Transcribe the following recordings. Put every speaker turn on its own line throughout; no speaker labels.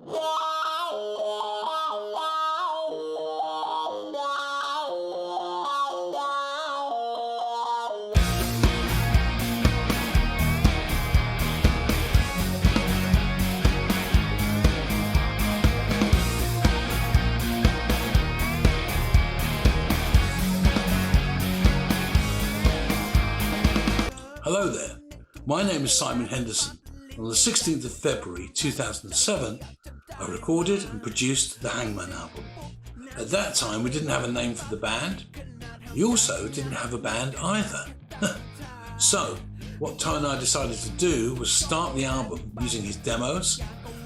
Hello there, my name is Simon Henderson. On the 16th of February 2007, I recorded and produced the Hangman album. At that time we didn't have a name for the band. We also didn't have a band either. So what Ty and I decided to do was start the album using his demos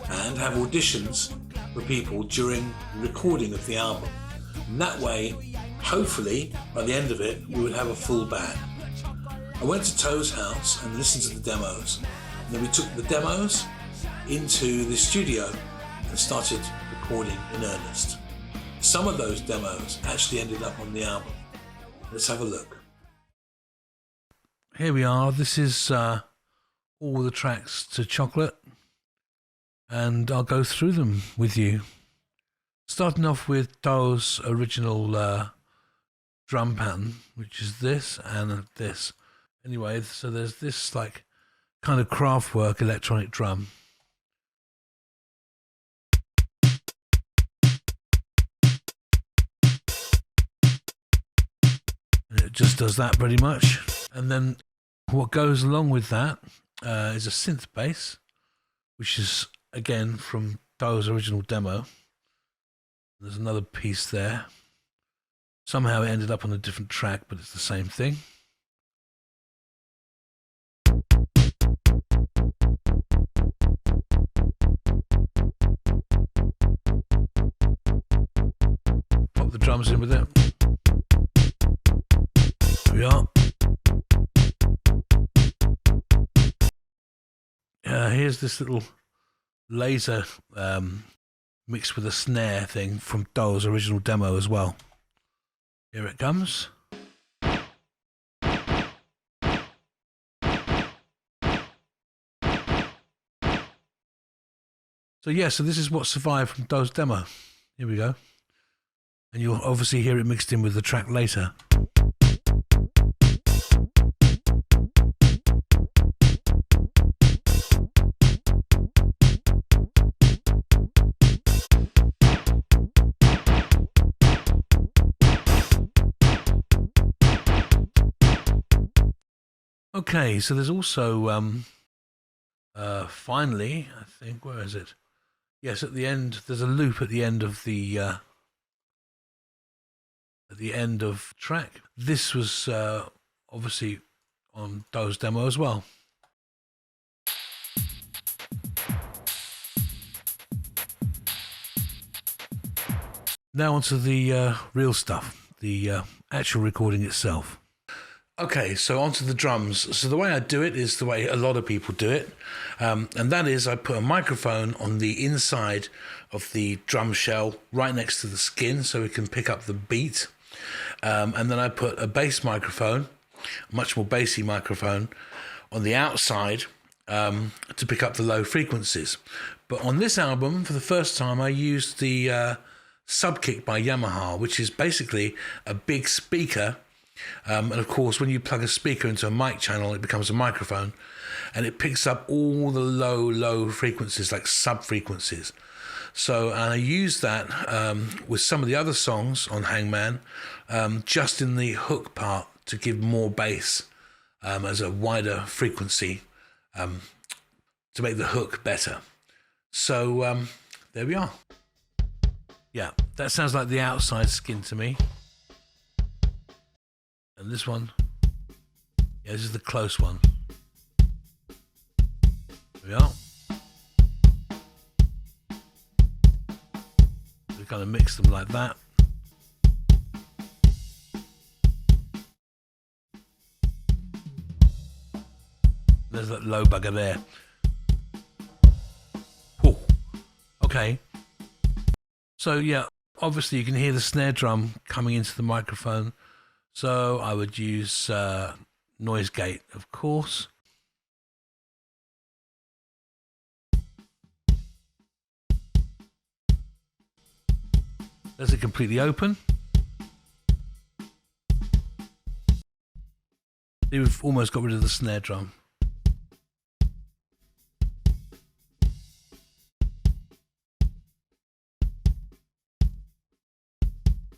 and have auditions for people during the recording of the album. And that way, hopefully, by the end of it, we would have a full band. I went to Toe's house and listened to the demos. And then we took the demos into the studio and started recording in earnest. Some of those demos actually ended up on the album. Let's have a look. Here we are. This is all the tracks to Chocolate, and I'll go through them with you. Starting off with Toe's original drum pattern, which is this and this. Anyway, so there's this like kind of Kraftwerk electronic drum. And it just does that pretty much. And then what goes along with that is a synth bass, which is again from Toe's original demo. There's another piece there. Somehow it ended up on a different track, but it's the same thing. Pop the drums in with it. There we are. Here's this little laser mixed with a snare thing from Toe's original demo as well. Here it comes. So yeah, so this is what survived from Toe's demo. Here we go. And you'll obviously hear it mixed in with the track later. Okay, so there's also finally, I think, where is it? Yes, at the end, there's a loop at the end of the track. This was obviously on Toe's demo as well. Now onto the real stuff, the actual recording itself. Okay, so onto the drums. So the way I do it is the way a lot of people do it. And that is I put a microphone on the inside of the drum shell right next to the skin so we can pick up the beat. And then I put a bass microphone, a much more bassy microphone, on the outside to pick up the low frequencies. But on this album, for the first time, I used the Subkick by Yamaha, which is basically a big speaker. And of course, when you plug a speaker into a mic channel, it becomes a microphone, and it picks up all the low frequencies, like sub frequencies. So, and I use that with some of the other songs on Hangman, just in the hook part to give more bass as a wider frequency to make the hook better. So there we are. Yeah, that sounds like the outside skin to me. And this one, yeah, this is the close one. There we are. We kind of mix them like that. There's that low bugger there. Ooh. Okay. So yeah, obviously you can hear the snare drum coming into the microphone. So I would use noise gate, of course. That's it completely open. We've almost got rid of the snare drum.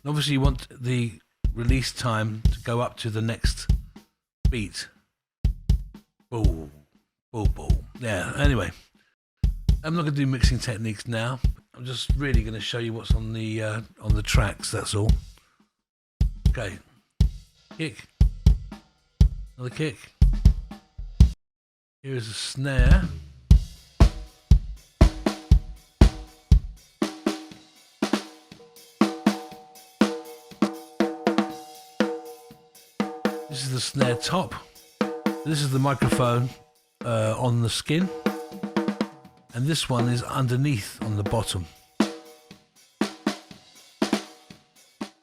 And obviously you want the release time to go up to the next beat. Boom, boom, boom. Yeah, anyway. I'm not going to do mixing techniques now. I'm just really going to show you what's on the tracks, that's all. Okay. Kick. Another kick. Here is a snare. This is the snare top. This is the microphone on the skin. And this one is underneath on the bottom.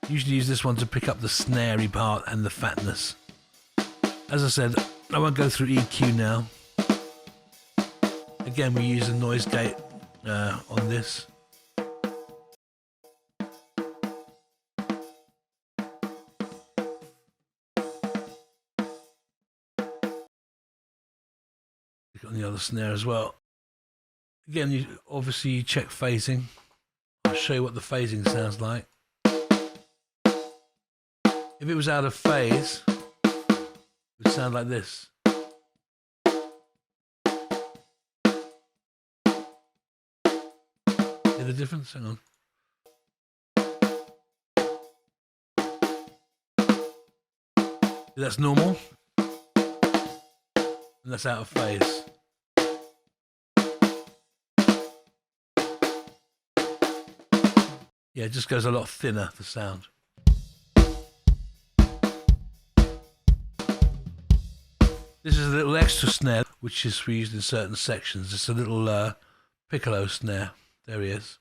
Usually use this one to pick up the snarey part and the fatness. As I said, I won't go through EQ now. Again, we use a noise gate on this. On the other snare as well. Again, obviously you check phasing. I'll show you what the phasing sounds like. If it was out of phase, it would sound like this. Hear the difference? Hang on. That's normal. And that's out of phase. Yeah, it just goes a lot thinner, the sound. This is a little extra snare, which is used in certain sections. It's a little piccolo snare. There he is.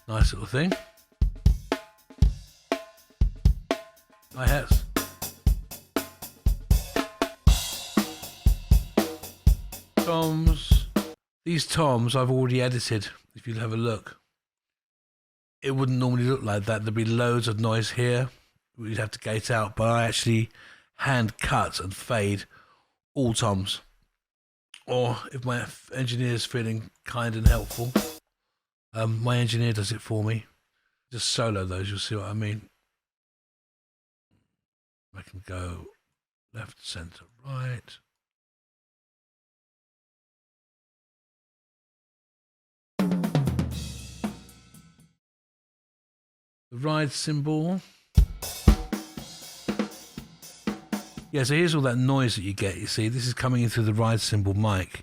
Nice little thing. Hi-hats. Toms. These toms I've already edited, if you'll have a look. It wouldn't normally look like that. There'd be loads of noise here. We'd have to gate out, but I actually hand cut and fade all toms. Or if my engineer's feeling kind and helpful, my engineer does it for me. Just solo those, you'll see what I mean. I can go left, center, right. The ride cymbal. Yeah, so here's all that noise that you get, you see. This is coming in through the ride cymbal mic.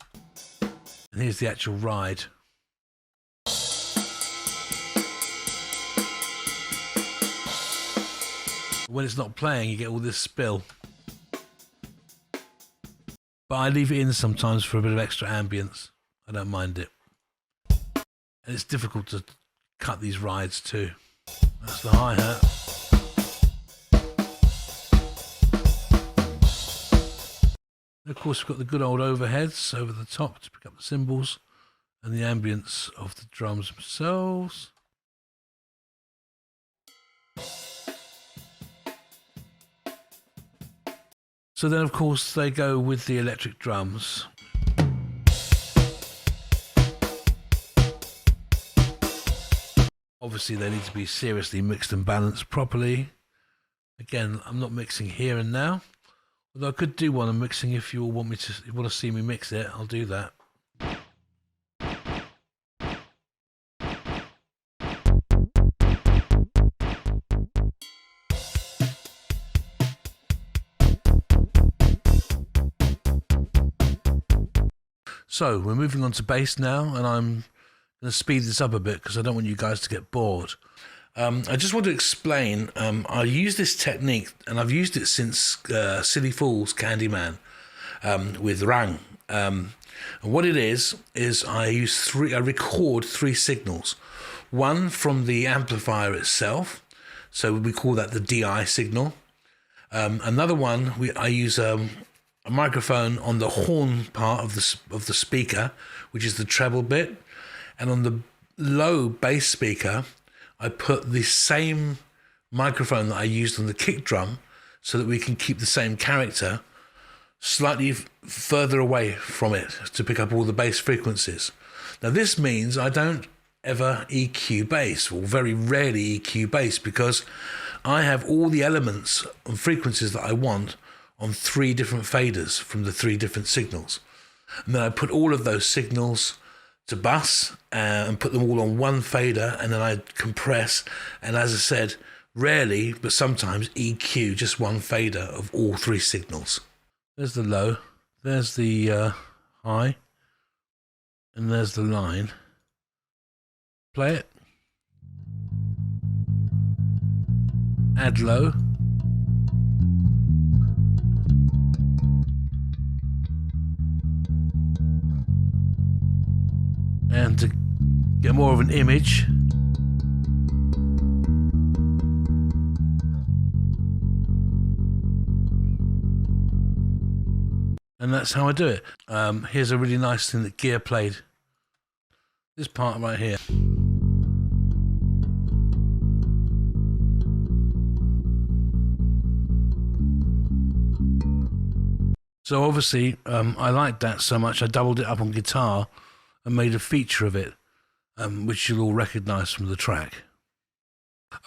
And here's the actual ride. When it's not playing, you get all this spill. But I leave it in sometimes for a bit of extra ambience. I don't mind it. And it's difficult to cut these rides too. That's the hi-hat. And of course, we've got the good old overheads over the top to pick up the cymbals and the ambience of the drums themselves. So then, of course, they go with the electric drums. Obviously, they need to be seriously mixed and balanced properly. Again, I'm not mixing here and now. Although I could do one on mixing if you all want to see me mix it, I'll do that. So we're moving on to bass now, and I'm going to speed this up a bit because I don't want you guys to get bored. I just want to explain, I use this technique, and I've used it since Silly Fools Candyman with Rang. And what it is I record three signals. One from the amplifier itself, so we call that the DI signal. Another one, I use a microphone on the horn part of the speaker, which is the treble bit, and on the low bass speaker, I put the same microphone that I used on the kick drum, so that we can keep the same character slightly further away from it to pick up all the bass frequencies. Now this means I don't ever EQ bass, or very rarely EQ bass, because I have all the elements and frequencies that I want on 3 different faders from the 3 different signals. And then I put all of those signals to bus and put them all on one fader, and then I compress, and as I said, rarely but sometimes EQ just one fader of all 3 signals. There's the low, there's the high, and there's the line. Play it. Add low. And to get more of an image, and that's how I do it. Here's a really nice thing that Gear played. This part right here. So obviously, I liked that so much, I doubled it up on guitar and made a feature of it, which you'll all recognise from the track.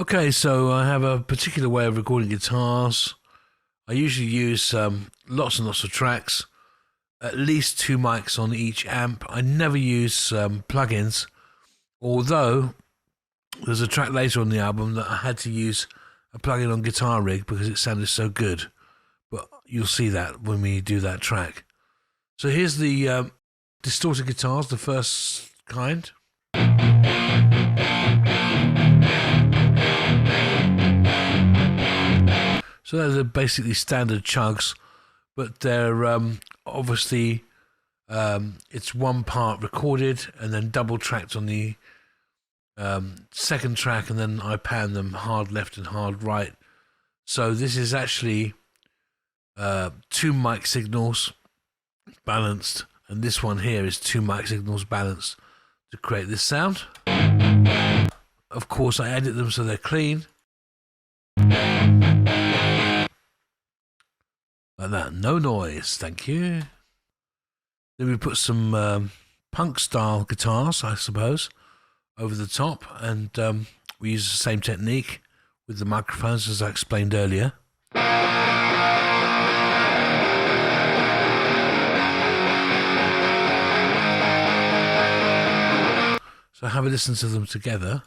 Okay, so I have a particular way of recording guitars. I usually use lots and lots of tracks, at least 2 mics on each amp. I never use plugins, although there's a track later on the album that I had to use a plugin on Guitar Rig because it sounded so good. But you'll see that when we do that track. So here's the distorted guitars, the first kind. So those are basically standard chugs, but they're obviously it's one part recorded and then double tracked on the second track, and then I pan them hard left and hard right. So this is actually 2 mic signals balanced, and this one here is 2 mic signals balanced to create this sound. Of course, I edit them so they're clean. Like that, no noise, thank you. Then we put some punk style guitars, I suppose, over the top, and we use the same technique with the microphones as I explained earlier. So have a listen to them together.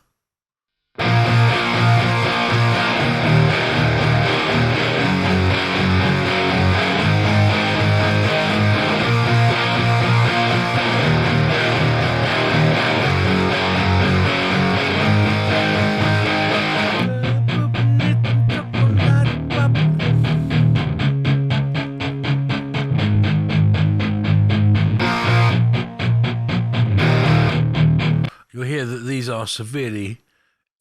You'll hear that these are severely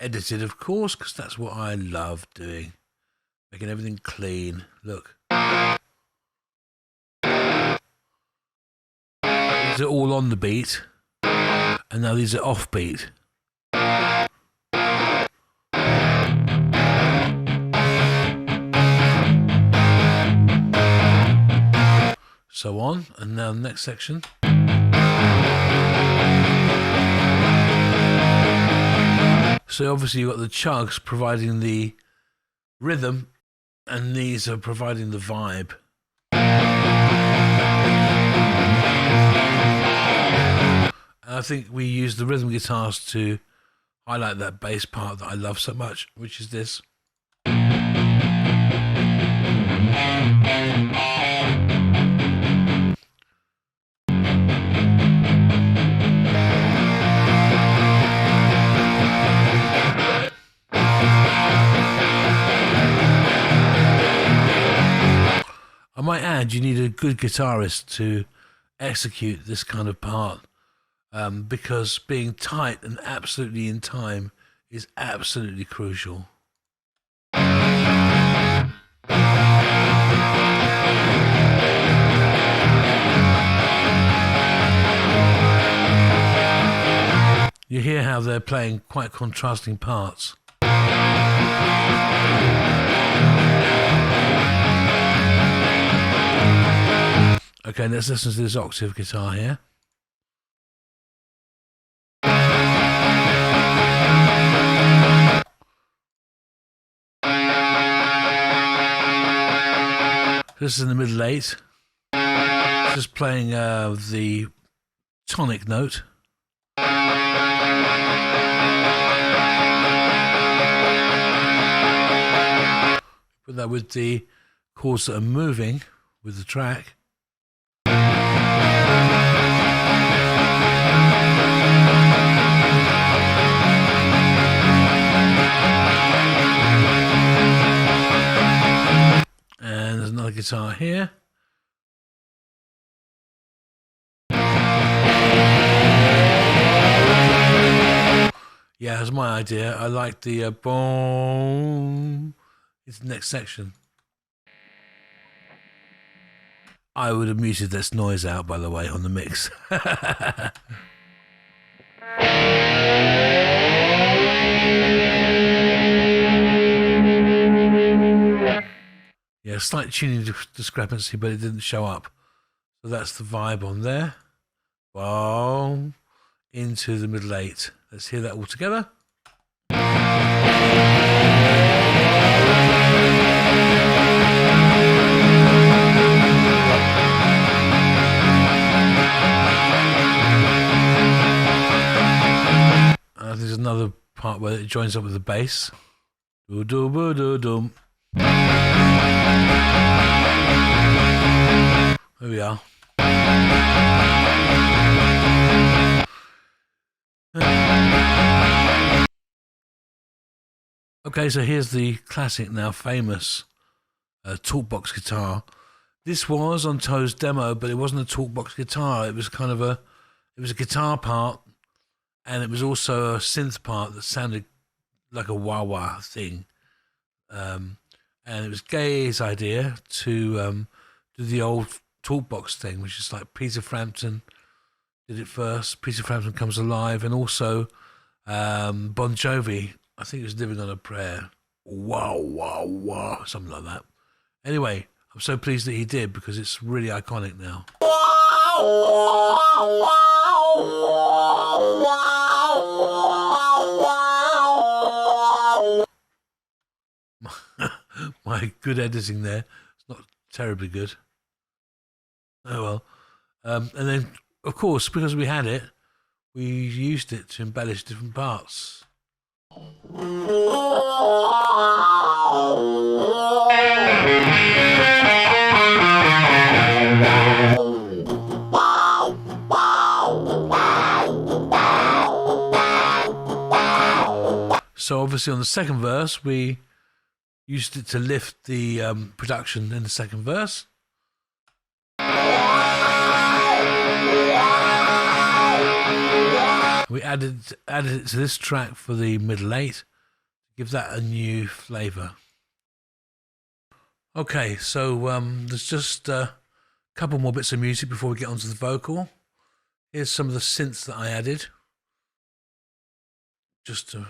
edited, of course, because that's what I love doing. Making everything clean. Look. These are all on the beat, and now these are off beat. So on, and now the next section. So obviously you've got the chugs providing the rhythm, and these are providing the vibe. And I think we use the rhythm guitars to highlight that bass part that I love so much, which is this. I might add, you need a good guitarist to execute this kind of part, because being tight and absolutely in time is absolutely crucial. how they're playing quite contrasting parts. Okay, let's listen to this octave guitar here. This is in the middle 8. Just playing the tonic note. Put that with the chords that are moving with the track. And there's another guitar here. Yeah, that's my idea. I like the boom. It's the next section. I would have muted this noise out, by the way, on the mix. Yeah, slight tuning discrepancy, but it didn't show up. So that's the vibe on there. Boom. Into the middle 8. Let's hear that all together. There's another part where it joins up with the bass. Do do do do dum. There we are. Okay, so here's the classic, now famous talkbox guitar. This was on Toe's demo, but it wasn't a talkbox guitar. It was kind of a guitar part, and it was also a synth part that sounded like a wah-wah thing. And it was Gay's idea to do the old talkbox thing, which is like Peter Frampton did it first. Peter Frampton Comes Alive, and also Bon Jovi, I think it was Living on a Prayer. Wow, wow, wow, something like that. Anyway, I'm so pleased that he did, because it's really iconic now. My good editing there. It's not terribly good. Oh well. And then, of course, because we had it, we used it to embellish different parts. So obviously on the second verse, we used it to lift the production in the second verse. We added it to this track for the middle 8 to give that a new flavour. Okay, so there's just a couple more bits of music before we get onto the vocal. Here's some of the synths that I added, just to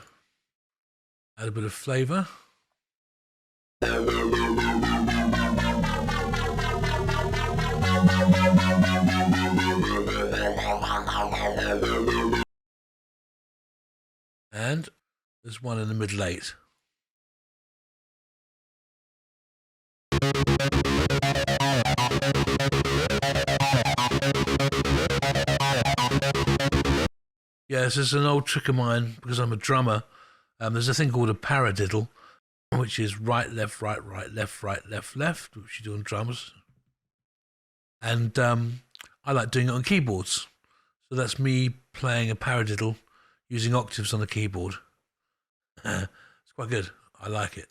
add a bit of flavour. And there's one in the middle 8. Yeah, this is an old trick of mine because I'm a drummer. There's a thing called a paradiddle, which is right, left, right, left, left, which you do on drums. And I like doing it on keyboards. So that's me playing a paradiddle using octaves on the keyboard. It's quite good. I like it.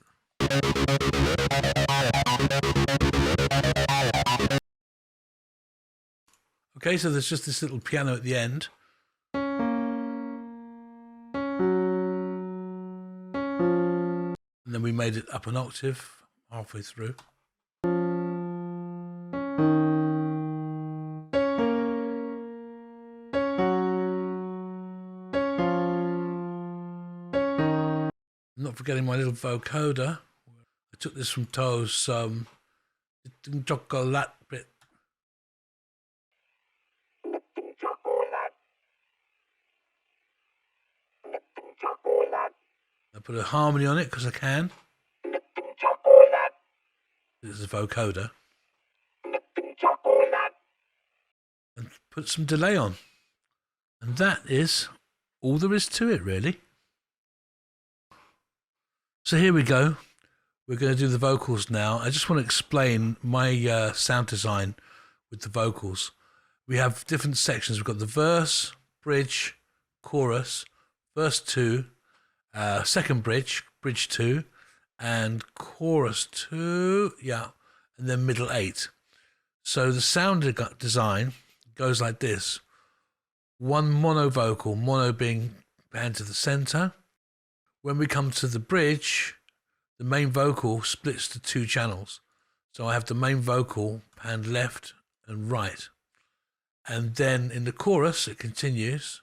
Okay, so there's just this little piano at the end. And then we made it up an octave halfway through. Not forgetting my little vocoder. I took this from Toe's chocolate bit. I put a harmony on it because I can. This is a vocoder. And put some delay on. And that is all there is to it, really. So here we go. We're going to do the vocals now. I just want to explain my sound design with the vocals. We have different sections. We've got the verse, bridge, chorus, verse 2, second bridge, bridge 2, and chorus 2, yeah, and then middle 8. So the sound design goes like this. One mono vocal, mono being panned to the center. When we come to the bridge, the main vocal splits to 2 channels. So I have the main vocal panned left and right. And then in the chorus, it continues,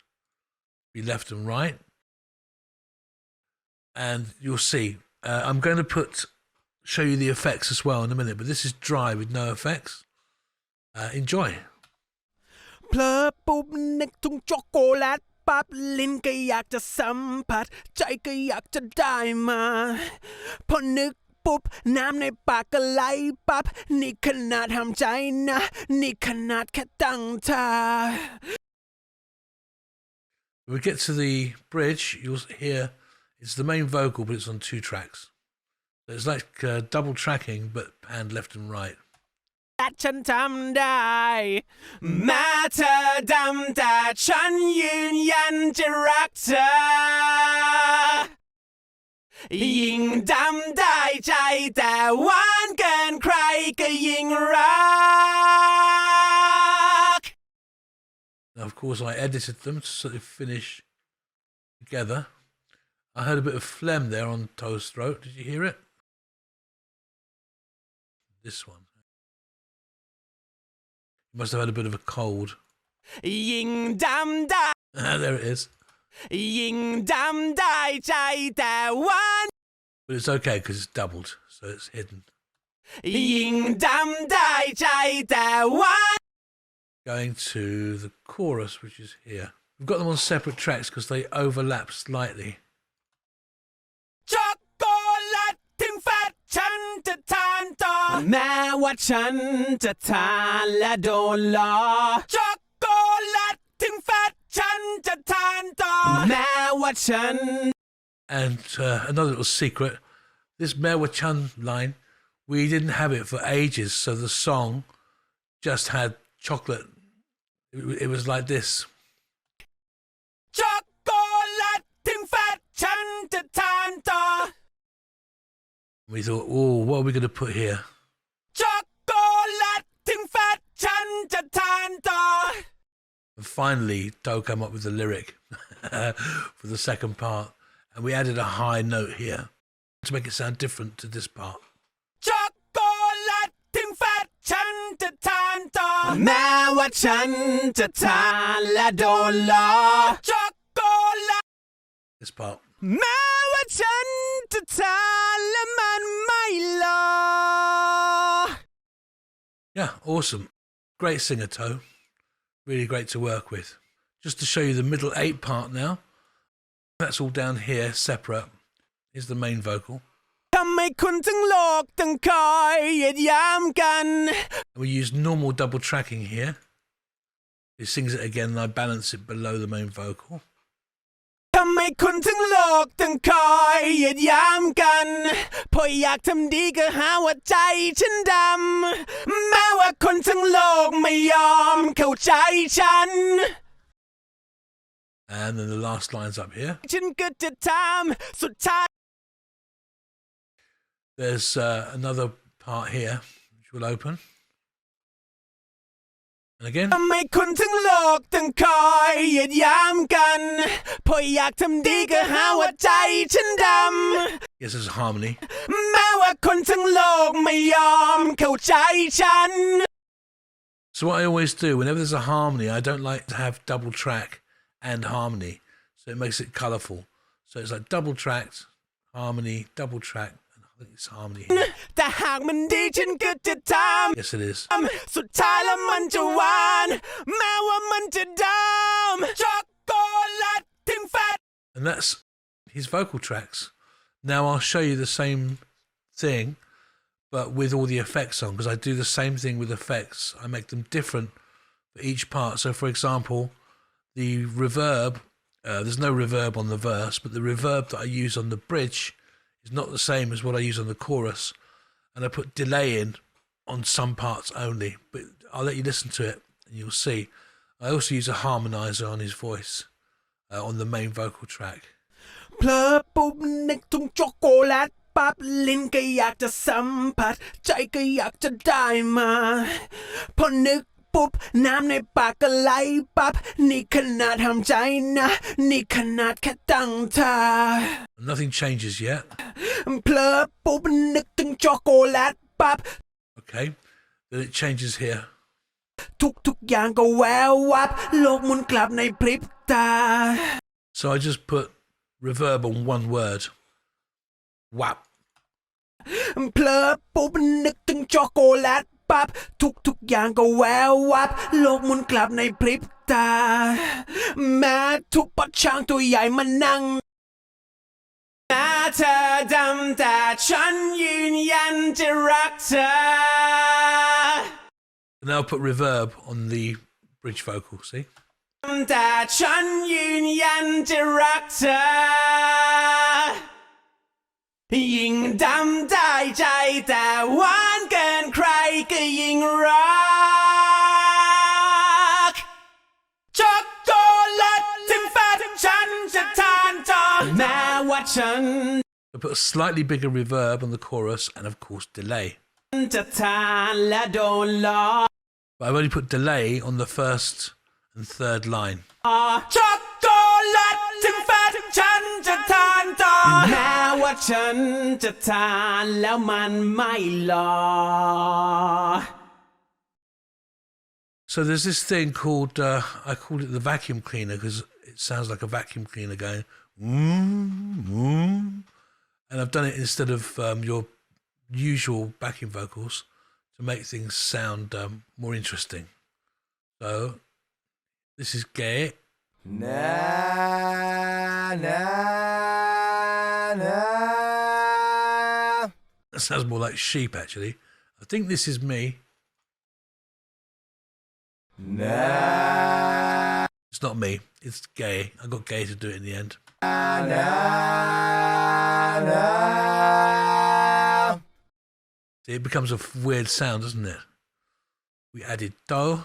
be left and right. And you'll see, I'm going to show you the effects as well in a minute, but this is dry with no effects. Enjoy.
เพลอปุ๊บนึกถึงช็อกโกแลตปั๊บลิ้นก็อยากจะสัมผัสใจก็อยากจะได้มาพอนึกปุ๊บน้ำในปากก็ไหลปั๊บนี่ขนาดทำใจนะนี่ขนาดแค่ตั้งท่า
When we get to the bridge, you'll hear it's the main vocal, but it's on 2 tracks. So it's like double tracking, but panned left and right.
ฉันทำได้แม้เธอดำแต่ฉันยืนยันจะรักเธอยิ่งดำได้ใจแต่หวานเกินใครก็ยิ่งรัก
Now, of course, I edited them so they finish together. I heard a bit of phlegm there on Toe's throat. Did you hear it? This one. You must have had a bit of a cold.
ยิ่งดำได้
There it is.
ยิ่งดำได้ใจแต่หวาน
But it's okay because it's doubled, so it's hidden.
ยิ่งดำได้ใจแต่หวาน
Going to the chorus, which is here. We've got them on separate tracks because they overlap slightly.
ช็อกโกแลตถึงแฟตฉันจะทานต่อแม้ว่าฉันจะทานและโดนล้อช็อกโกแลตถึงแฟตฉันจะทานต่อแม้ว่าฉัน
And another little secret, this Mewa Chun line, we didn't have it for ages, so the song just had chocolate. It was like this.
ช็อกโกแลตถึงแฟตฉันจะทานต่อ
We thought, oh, what are we going to put here?
ช็อกโกแลตถึงแฟตฉันจะทานต่อ
And finally, Toe came up with the lyric for the second part. And we added a high note here to make it sound different to this part.
ช็อกโกแลตถึงแฟตฉันจะทานต่อแม้ว่าฉันจะทานและโดนล้อช็อกโกแลต
This part.
แม้ว่าฉันจะทานและมันไม่หลอ
Yeah, awesome. Great singer, Toe. Really great to work with. Just to show you the middle 8 part now. That's all down here, separate. Here's the main vocal.
ทำไมคนทั้งโลกต้องคอยเหยียดหยามกัน
We use normal double tracking here. He sings it again and I balance it below the main vocal.
ทำไมคนทั้งโลกต้องคอยเหยียดหยามกันพออยากทำดีก็หาว่าใจฉันดำแม้ว่าคนทั้งโลกไม่ยอมเข้าใจฉัน
And then the last line's up here.
ฉันก็จะทำสุดท้าย
There's another part here, which will open. And again.
ทำไมคนทั้งโลกต้องคอยเหยียดหยามกันพออยากทำดีก็หาว่าใจฉันดำ
Yes, there's a harmony.
แม้ว่าคนทั้งโลกไม่ยอมเข้าใจฉัน
So what I always do, whenever there's a harmony, I don't like to have double track and harmony. So it makes it colourful. So it's like double tracked, harmony, double track, and I think it's harmony.
แต่หากมันดีฉันก็จะท
Yes, it is.
ำสุดท้ายแล้วมันจะหวานแม้ว่ามันจะดำช็อกโกแลตถึงแฟต
And that's his vocal tracks. Now I'll show you the same thing, but with all the effects on, because I do the same thing with effects. I make them different for each part. So, for example, the reverb, there's no reverb on the verse, but the reverb that I use on the bridge is not the same as what I use on the chorus. And I put delay in on some parts only, but I'll let you listen to it and you'll see. I also use a harmonizer on his voice on the main vocal track.
เผลอปุ๊บนึกถึงช็อกโกแลตปั๊บลิ้นก็อยากจะสัมผัสใจก็อยากจะได้มาพอนึกปุ๊บน้ำในปากก็ไหลปั๊บนี่ขนาดทำใจนะนี่ขนาดแค่ตั้งท่า
Nothing changes yet.
เผลอปุ๊บนึกถึงช็อกโกแลตปั๊บ
Okay, then it changes here.
ทุกอย่างก็แวววับโลกหมุนกลับในพริบตา
So I just put reverb on one word. Wap.
เผลอปุ๊บนึกถึงช็อกโกแลตปั๊บทุกอย่างก็แวววับโลกหมุนกลับในพริบตาแม้ทุกปัดช้างตัวใหญ่มันนั่งแม้เธอดำแต่ฉันยืนยันจะรักเธอ
And now I'll put reverb on the bridge vocal, see?
แต่ฉันยืนยันจะรักเธอยิ่งดำได้ใจแต่หวานเกินใครก็ยิ่งรักช็อกโกแลตถึงแฟนฉันจะทานต่อแม้ว่าฉัน
I put a slightly bigger reverb on the chorus and of course delay.
จะทานและโดนล้อ
But I've only put delay on the first and third line.
ช็อกโกแลตถึงแฟนฉันจะทานต่อแม้ว่าฉันจะทานแล้วมันไม่หลอ
So there's this thing called, I call it the vacuum cleaner because it sounds like a vacuum cleaner going, and I've done it instead of your usual backing vocals to make things sound more interesting. So this is gay. That sounds more like sheep actually. I think this is me. It's not me, it's gay. I got gay to do it in the end. See, it becomes a weird sound, doesn't it? We added do.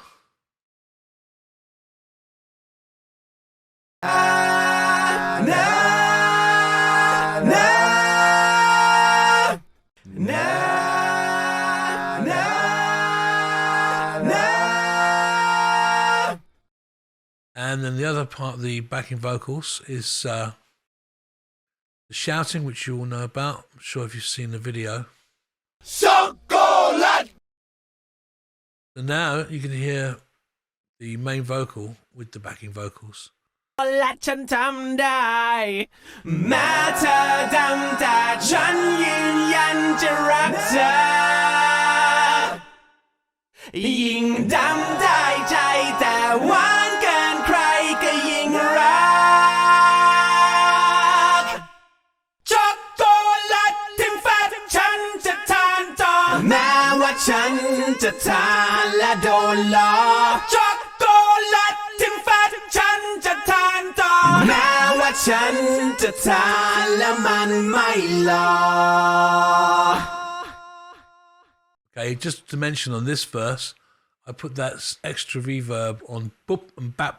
And then the other part of the backing vocals is the shouting, which you all know about. I'm sure if you've seen the video.
Chocolate!
So now you can hear the main vocal with the backing vocals.
และฉันทำได้แม้เธอดำแต่ฉันยืนยันจะรักเธอยิ่งดำได้ใจแต่หวานเกินใครก็ยิ่งรักช็อกโกแลตถึงแฟนฉันจะทานต่อแม้ว่าฉันจะทานและโดนล้อช็อกโกแลตถึงแฟนฉันจะทานต่อแม้ว่าฉันจะทานแล้วมันไม่หลอ
Okay, just to mention on this verse, I put that extra reverb on boop and bap.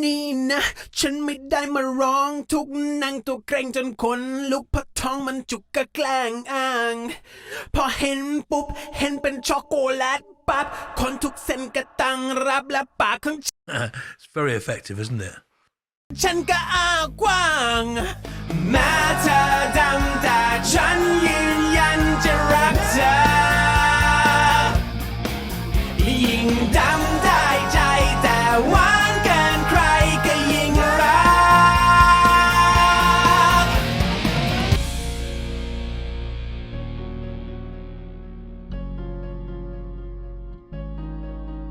นี่นะฉันไม่ได้มาร้องทุกนั่งตัวเกรงจนคนลุกเพราะท้องมันจุกกะแกล้งอ้างพอเห็นปุ๊บเห็นเป็นช็อกโกแลตปั๊บคนทุกเส้นกระตังรับและปากของ
It's very effective, isn't it?
ฉันก็อ้ากว้างแม้เธอดำแต่ฉันยืนยันจะรักเธอยิ่งดำได้ใจแต่หวานเกินใครก็ยิ่งรั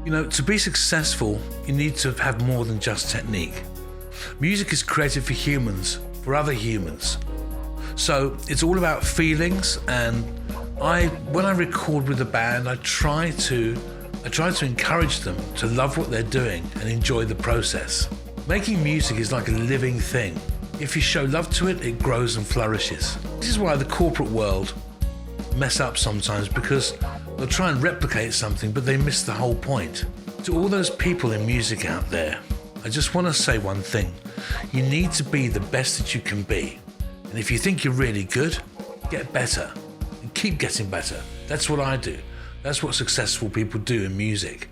You know, to be successful, you need to have more than just technique. Music is created for humans, for other humans. So it's all about feelings, and when I record with a band, I try to encourage them to love what they're doing and enjoy the process. Making music is like a living thing. If you show love to it, it grows and flourishes. This is why the corporate world mess up sometimes, because they'll try and replicate something, but they miss the whole point. To all those people in music out there, I just want to say one thing. You need to be the best that you can be. And if you think you're really good, get better and keep getting better. That's what I do. That's what successful people do in music.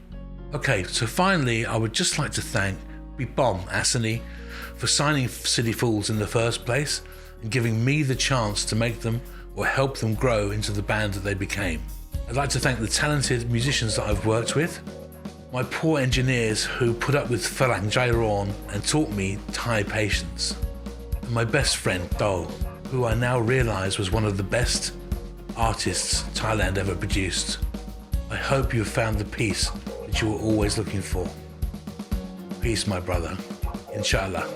Okay, so finally, I would just like to thank Bom Asani for signing City Fools in the first place and giving me the chance to make them or help them grow into the band that they became. I'd like to thank the talented musicians that I've worked with, my poor engineers who put up with Farang Jairon and taught me Thai patience, and my best friend Do, who I now realise was one of the best artists Thailand ever produced. I hope you have found the peace that you were always looking for. Peace, my brother. Inshallah.